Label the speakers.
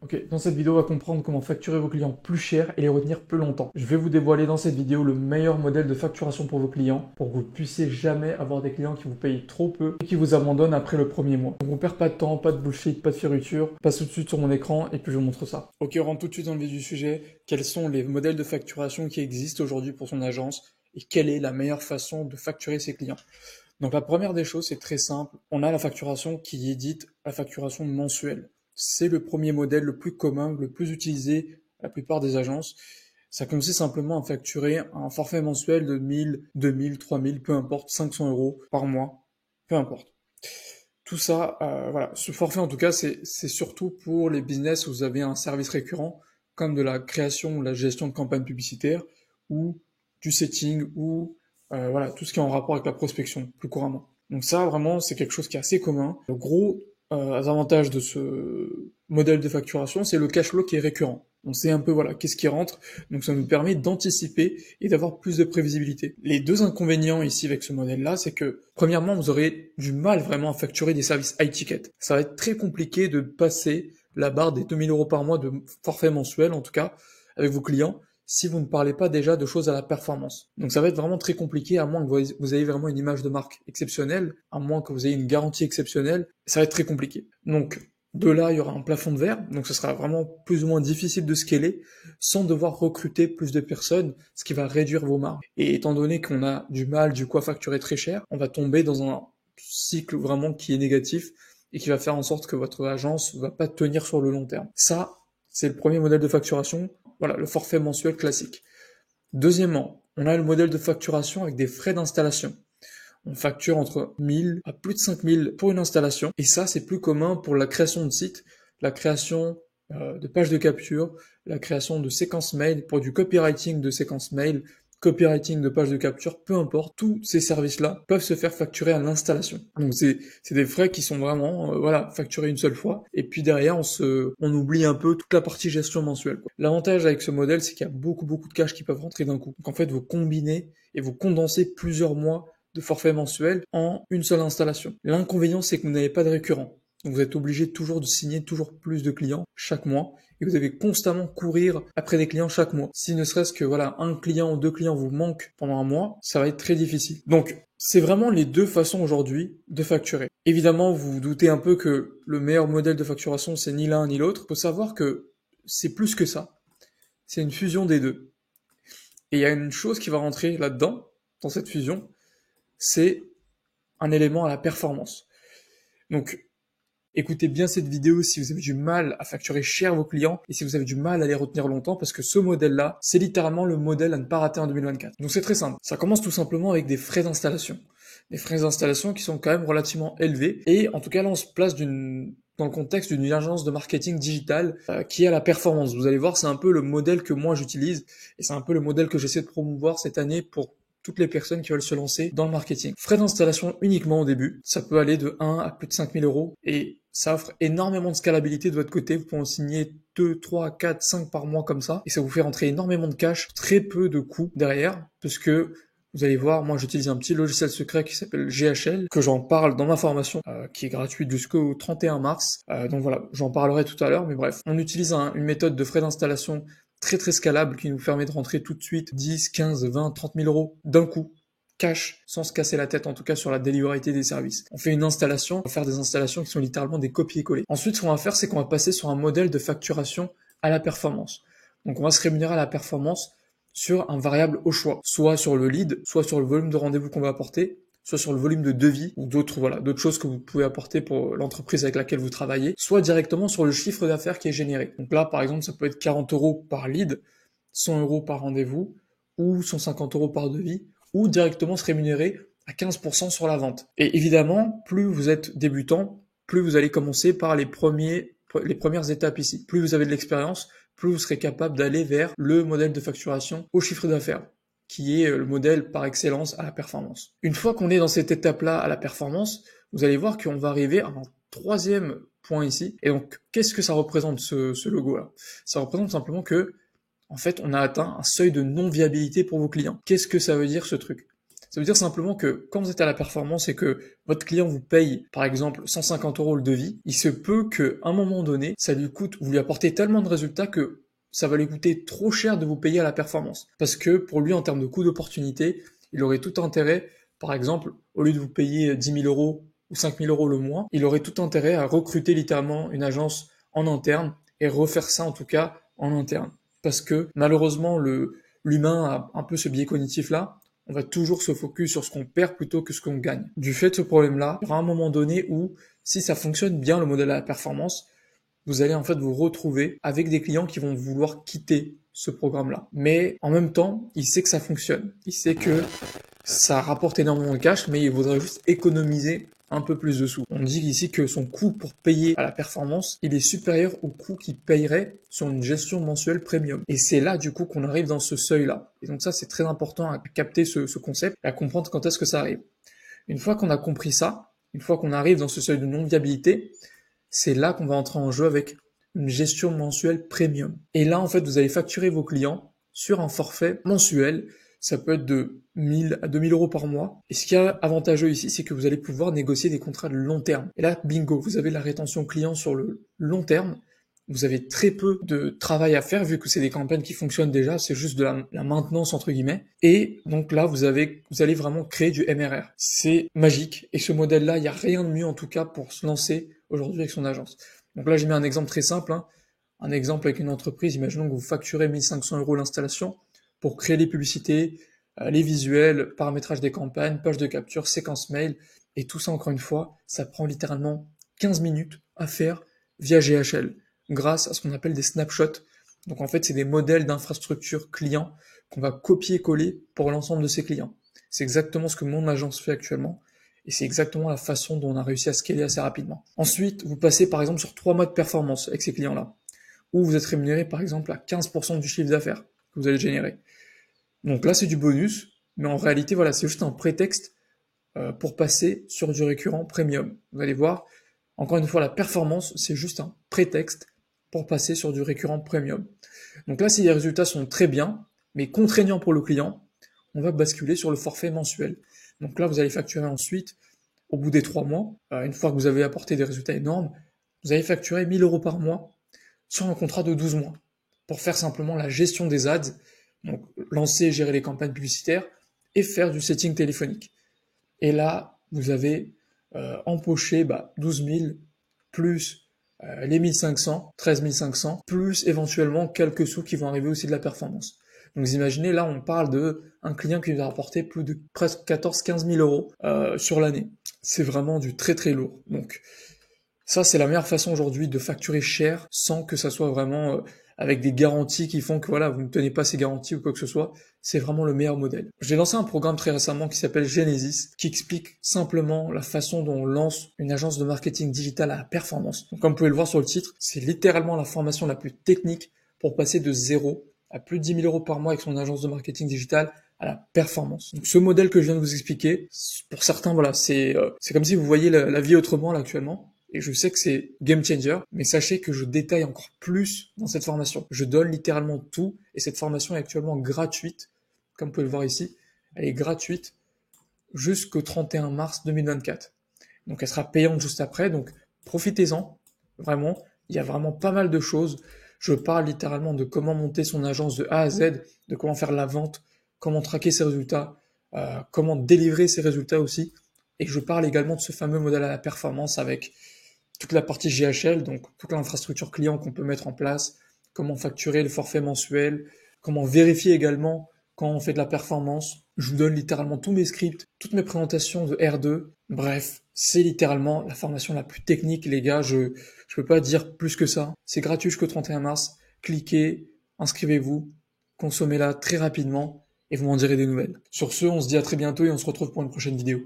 Speaker 1: Ok, dans cette vidéo, on va comprendre comment facturer vos clients plus cher et les retenir plus longtemps. Je vais vous dévoiler dans cette vidéo le meilleur modèle de facturation pour vos clients pour que vous puissiez jamais avoir des clients qui vous payent trop peu et qui vous abandonnent après le premier mois. Donc on perd pas de temps, pas de bullshit, pas de fioriture. Passe tout de suite sur mon écran et puis je vous montre ça. Ok, on rentre tout de suite dans le vif du sujet. Quels sont les modèles de facturation qui existent aujourd'hui pour son agence et quelle est la meilleure façon de facturer ses clients? Donc la première des choses, c'est très simple. On a la facturation qui est dite la facturation mensuelle. C'est le premier modèle le plus commun, le plus utilisé à la plupart des agences. Ça consiste simplement à facturer un forfait mensuel de 1000, 2000, 3000, peu importe, 500 euros par mois, peu importe. Tout ça, voilà. Ce forfait, en tout cas, c'est surtout pour les business où vous avez un service récurrent, comme de la création ou la gestion de campagnes publicitaires, ou du setting, ou voilà, tout ce qui est en rapport avec la prospection, plus couramment. Donc ça, vraiment, c'est quelque chose qui est assez commun. Le gros avantage de ce modèle de facturation, c'est le cash flow qui est récurrent. On sait un peu, voilà, qu'est-ce qui rentre, donc ça nous permet d'anticiper et d'avoir plus de prévisibilité. Les deux inconvénients ici avec ce modèle-là, c'est que, premièrement, vous aurez du mal vraiment à facturer des services high ticket. Ça va être très compliqué de passer la barre des 2000 euros par mois de forfait mensuel, en tout cas, avec vos clients, si vous ne parlez pas déjà de choses à la performance. Donc ça va être vraiment très compliqué, à moins que vous ayez vraiment une image de marque exceptionnelle, à moins que vous ayez une garantie exceptionnelle, ça va être très compliqué. Donc, de là, il y aura un plafond de verre, donc ce sera vraiment plus ou moins difficile de scaler sans devoir recruter plus de personnes, ce qui va réduire vos marges. Et étant donné qu'on a du mal du coup à facturer très cher, on va tomber dans un cycle vraiment qui est négatif et qui va faire en sorte que votre agence va pas tenir sur le long terme. Ça, c'est le premier modèle de facturation, voilà, le forfait mensuel classique. Deuxièmement, on a le modèle de facturation avec des frais d'installation. On facture entre 1000 à plus de 5000 pour une installation. Et ça, c'est plus commun pour la création de sites, la création de pages de capture, la création de séquences mail, pour du copywriting de séquences mail, copywriting de pages de capture, peu importe. Tous ces services-là peuvent se faire facturer à l'installation. Donc c'est des frais qui sont vraiment voilà, facturés une seule fois. Et puis derrière, on oublie un peu toute la partie gestion mensuelle. L'avantage avec ce modèle, c'est qu'il y a beaucoup de cash qui peuvent rentrer d'un coup. Donc en fait, vous combinez et vous condensez plusieurs mois de forfait mensuel en une seule installation. L'inconvénient, c'est que vous n'avez pas de récurrent. Donc vous êtes obligé toujours de signer toujours plus de clients chaque mois et vous devez constamment courir après des clients chaque mois. Si ne serait-ce que voilà, un client ou deux clients vous manquent pendant un mois, ça va être très difficile. Donc c'est vraiment les deux façons aujourd'hui de facturer. Évidemment, vous vous doutez un peu que le meilleur modèle de facturation, c'est ni l'un ni l'autre. Il faut savoir que c'est plus que ça. C'est une fusion des deux. Et il y a une chose qui va rentrer là-dedans, dans cette fusion, c'est un élément à la performance. Donc, écoutez bien cette vidéo si vous avez du mal à facturer cher vos clients et si vous avez du mal à les retenir longtemps parce que ce modèle-là, c'est littéralement le modèle à ne pas rater en 2024. Donc c'est très simple. Ça commence tout simplement avec des frais d'installation. Des frais d'installation qui sont quand même relativement élevés et en tout cas là on se place dans le contexte d'une agence de marketing digital qui est à la performance. Vous allez voir, c'est un peu le modèle que moi j'utilise et c'est un peu le modèle que j'essaie de promouvoir cette année pour toutes les personnes qui veulent se lancer dans le marketing. Frais d'installation uniquement au début, ça peut aller de 1 à plus de 5000 euros et ça offre énormément de scalabilité de votre côté. Vous pouvez en signer 2, 3, 4, 5 par mois comme ça et ça vous fait rentrer énormément de cash, très peu de coûts derrière parce que vous allez voir, moi j'utilise un petit logiciel secret qui s'appelle GHL, que j'en parle dans ma formation, qui est gratuite jusqu'au 31 mars. Donc voilà, j'en parlerai tout à l'heure, mais bref. On utilise une méthode de frais d'installation très scalable qui nous permet de rentrer tout de suite 10, 15, 20, 30 000 euros d'un coup, cash, sans se casser la tête, en tout cas sur la délivrabilité des services. On fait une installation, on va faire des installations qui sont littéralement des copier-coller. Ensuite, ce qu'on va faire, c'est qu'on va passer sur un modèle de facturation à la performance. Donc on va se rémunérer à la performance sur un variable au choix, soit sur le lead, soit sur le volume de rendez-vous qu'on va apporter, soit sur le volume de devis ou d'autres choses que vous pouvez apporter pour l'entreprise avec laquelle vous travaillez, soit directement sur le chiffre d'affaires qui est généré. Donc là, par exemple, ça peut être 40 euros par lead, 100 euros par rendez-vous, ou 150 euros par devis, ou directement se rémunérer à 15% sur la vente. Et évidemment, plus vous êtes débutant, plus vous allez commencer par les premières étapes ici. Plus vous avez de l'expérience, plus vous serez capable d'aller vers le modèle de facturation au chiffre d'affaires, qui est le modèle par excellence à la performance. Une fois qu'on est dans cette étape-là à la performance, vous allez voir qu'on va arriver à un troisième point ici. Et donc, qu'est-ce que ça représente ce logo-là? Ça représente simplement que, en fait, on a atteint un seuil de non-viabilité pour vos clients. Qu'est-ce que ça veut dire ce truc? Ça veut dire simplement que quand vous êtes à la performance et que votre client vous paye, par exemple, 150 € le devis, il se peut qu'à un moment donné, ça lui coûte, vous lui apportez tellement de résultats que ça va lui coûter trop cher de vous payer à la performance. Parce que pour lui, en termes de coût d'opportunité, il aurait tout intérêt, par exemple, au lieu de vous payer 10 000 € ou 5 000 € le mois, il aurait tout intérêt à recruter littéralement une agence en interne et refaire ça en tout cas en interne. Parce que malheureusement, l'humain a un peu ce biais cognitif-là. On va toujours se focus sur ce qu'on perd plutôt que ce qu'on gagne. Du fait de ce problème-là, il y aura un moment donné où, si ça fonctionne bien le modèle à la performance, vous allez en fait vous retrouver avec des clients qui vont vouloir quitter ce programme-là. Mais en même temps, il sait que ça fonctionne. Il sait que ça rapporte énormément de cash, mais il voudrait juste économiser un peu plus de sous. On dit ici que son coût pour payer à la performance, il est supérieur au coût qu'il payerait sur une gestion mensuelle premium. Et c'est là, du coup, qu'on arrive dans ce seuil-là. Et donc ça, c'est très important à capter ce concept et à comprendre quand est-ce que ça arrive. Une fois qu'on a compris ça, une fois qu'on arrive dans ce seuil de non-viabilité, c'est là qu'on va entrer en jeu avec une gestion mensuelle premium. Et là, en fait, vous allez facturer vos clients sur un forfait mensuel. Ça peut être de 1000 à 2000 € par mois. Et ce qui est avantageux ici, c'est que vous allez pouvoir négocier des contrats de long terme. Et là, bingo, vous avez la rétention client sur le long terme. Vous avez très peu de travail à faire vu que c'est des campagnes qui fonctionnent déjà, c'est juste de la maintenance entre guillemets. Et donc là, vous allez vraiment créer du MRR. C'est magique. Et ce modèle-là, il n'y a rien de mieux en tout cas pour se lancer aujourd'hui avec son agence. Donc là, j'ai mis un exemple très simple. Un exemple avec une entreprise. Imaginons que vous facturez 1500 € l'installation pour créer les publicités, les visuels, paramétrage des campagnes, page de capture, séquence mail. Et tout ça, encore une fois, ça prend littéralement 15 minutes à faire via GHL, grâce à ce qu'on appelle des snapshots. Donc en fait, c'est des modèles d'infrastructure client qu'on va copier-coller pour l'ensemble de ses clients. C'est exactement ce que mon agence fait actuellement. Et c'est exactement la façon dont on a réussi à scaler assez rapidement. Ensuite, vous passez par exemple sur 3 mois de performance avec ces clients-là, où vous êtes rémunéré par exemple à 15% du chiffre d'affaires que vous allez générer. Donc là, c'est du bonus, mais en réalité, voilà, c'est juste un prétexte pour passer sur du récurrent premium. Vous allez voir, encore une fois, la performance, c'est juste un prétexte pour passer sur du récurrent premium. Donc là, si les résultats sont très bien, mais contraignants pour le client, on va basculer sur le forfait mensuel. Donc là, vous allez facturer ensuite, au bout des 3 mois, une fois que vous avez apporté des résultats énormes, vous allez facturer 1000 € par mois sur un contrat de 12 mois pour faire simplement la gestion des ads, donc lancer et gérer les campagnes publicitaires et faire du setting téléphonique. Et là, vous avez empoché 12 000 plus les 1500, 13 500, plus éventuellement quelques sous qui vont arriver aussi de la performance. Donc vous imaginez, là on parle d'un client qui va rapporter plus de presque 14-15 000 € sur l'année. C'est vraiment du très très lourd. Donc ça c'est la meilleure façon aujourd'hui de facturer cher sans que ça soit vraiment avec des garanties qui font que voilà, vous ne tenez pas ces garanties ou quoi que ce soit. C'est vraiment le meilleur modèle. J'ai lancé un programme très récemment qui s'appelle Genesis, qui explique simplement la façon dont on lance une agence de marketing digital à la performance. Donc, comme vous pouvez le voir sur le titre, c'est littéralement la formation la plus technique pour passer de 0 à plus de 10 000 € par mois avec son agence de marketing digital à la performance. Donc, ce modèle que je viens de vous expliquer, pour certains, voilà, c'est comme si vous voyez la vie autrement là actuellement. Et je sais que c'est game changer, mais sachez que je détaille encore plus dans cette formation. Je donne littéralement tout, et cette formation est actuellement gratuite, comme vous pouvez le voir ici. Elle est gratuite jusqu'au 31 mars 2024. Donc elle sera payante juste après, donc profitez-en, vraiment. Il y a vraiment pas mal de choses. Je parle littéralement de comment monter son agence de A à Z, de comment faire la vente, comment traquer ses résultats, comment délivrer ses résultats aussi. Et je parle également de ce fameux modèle à la performance avec toute la partie GHL, donc toute l'infrastructure client qu'on peut mettre en place, comment facturer le forfait mensuel, comment vérifier également quand on fait de la performance. Je vous donne littéralement tous mes scripts, toutes mes présentations de R2. Bref, c'est littéralement la formation la plus technique, les gars. Je peux pas dire plus que ça. C'est gratuit jusqu'au 31 mars. Cliquez, inscrivez-vous, consommez-la très rapidement et vous m'en direz des nouvelles. Sur ce, on se dit à très bientôt et on se retrouve pour une prochaine vidéo.